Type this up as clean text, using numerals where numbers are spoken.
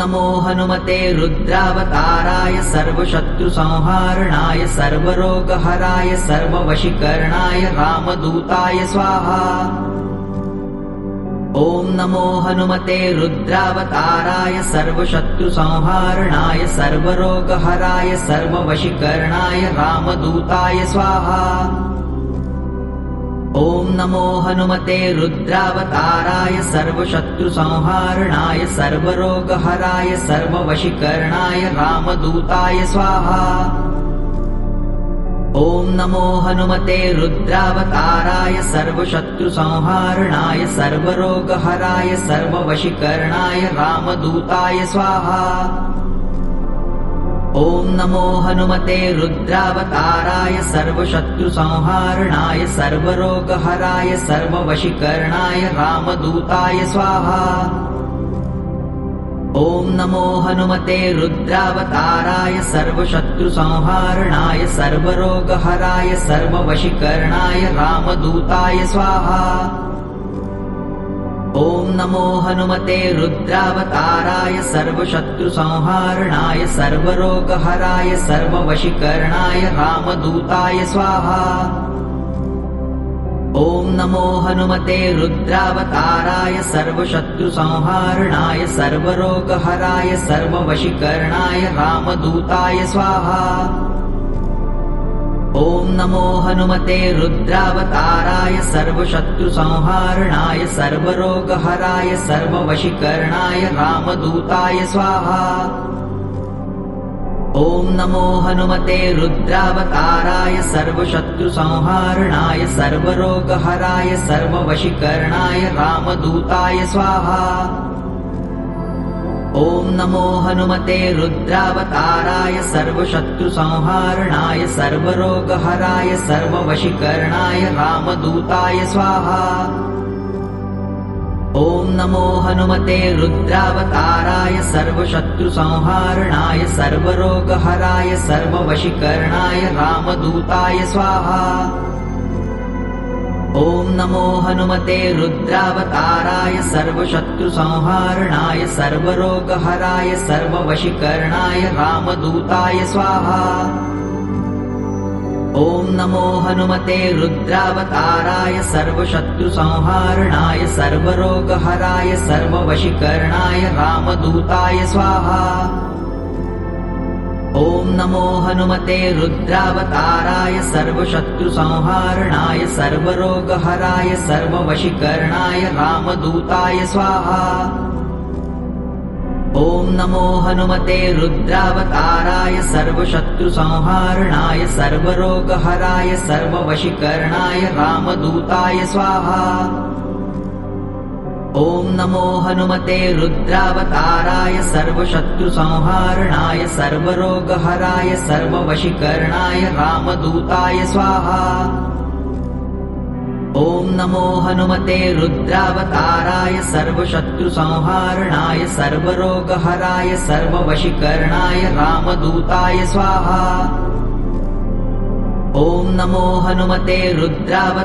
नमो हनुमते रुद्रावताराय सर्वशत्रुसंहारणाय सर्वरोगहराय सर्ववशीकरणाय रामदूताय स्वाहा। ॐ नमो हनुमते रुद्रावताराय सर्वशत्रुसंहारणाय सर्वरोगहराय सर्ववशीकरणाय रामदूताय स्वाहा। ॐ नमो हनुमते रुद्रावताराय सर्वशत्रुसंहारणाय सर्वरोगहराय सर्ववशीकरणाय रामदूताय स्वाहा। ॐ नमो हनुमते रुद्रावताराय सर्वशत्रुसंहारणाय सर्वरोगहराय सर्ववशीकरणाय रामदूताय स्वाहा। ॐ नमो हनुमते रुद्रावताराय सर्वशत्रुसंहारणाय सर्वरोगहराय सर्ववशीकरणाय रामदूताय स्वाहा। ॐ नमो हनुमते रुद्रावताराय सर्वशत्रुसंहारणाय सर्वरोगहराय सर्ववशीकरणाय रामदूताय स्वाहा। ॐ नमो हनुमते रुद्रावताराय सर्वशत्रुसंहारणाय सर्वरोगहराय सर्ववशीकरणाय रामदूताय स्वाहा। ॐ नमो हनुमते रुद्रावताराय सर्वशत्रुसंहारणाय सर्वरोगहराय सर्ववशीकरणाय रामदूताय स्वाहा। ॐ नमो हनुमते रुद्रावताराय सर्वशत्रुसंहारणाय सर्वरोगहराय सर्ववशीकरणाय रामदूताय स्वाहा। ॐ नमो हनुमते रुद्रावताराय सर्वशत्रुसंहारणाय सर्वरोगहराय सर्ववशीकरणाय रामदूताय स्वाहा। ॐ नमो हनुमते रुद्रावताराय सर्वशत्रुसंहारणाय सर्वरोगहराय सर्ववशीकरणाय रामदूताय स्वाहा। ॐ नमो हनुमते रुद्रावताराय सर्वशत्रुसंहारणाय सर्वरोगहराय सर्ववशीकरणाय रामदूताय स्वाहा। ॐ नमो हनुमते रुद्रावताराय सर्वशत्रुसंहारणाय सर्वरोगहराय सर्ववशीकरणाय रामदूताय स्वाहा। ॐ नमो हनुमते रुद्रावताराय सर्वशत्रुसंहारणाय सर्वरोगहराय सर्ववशीकरणाय रामदूताय स्वाहा। ॐ नमो हनुमते रुद्रावताराय सर्वशत्रुसंहारणाय सर्वरोगहराय सर्ववशीकरणाय रामदूताय स्वाहा। ॐ नमो हनुमते रुद्रावताराय सर्वशत्रुसंहारणाय सर्वरोगहराय सर्ववशीकरणाय रामदूताय स्वाहा। ॐ नमो हनुमते रुद्रावताराय सर्वशत्रुसंहारणाय सर्वरोगहराय सर्ववशीकरणाय रामदूताय स्वाहा। ॐ नमो हनुमते रुद्रावताराय सर्वशत्रुसंहारणाय सर्वरोगहराय सर्ववशीकरणाय रामदूताय स्वाहा। ॐ नमो हनुमते रुद्रावताराय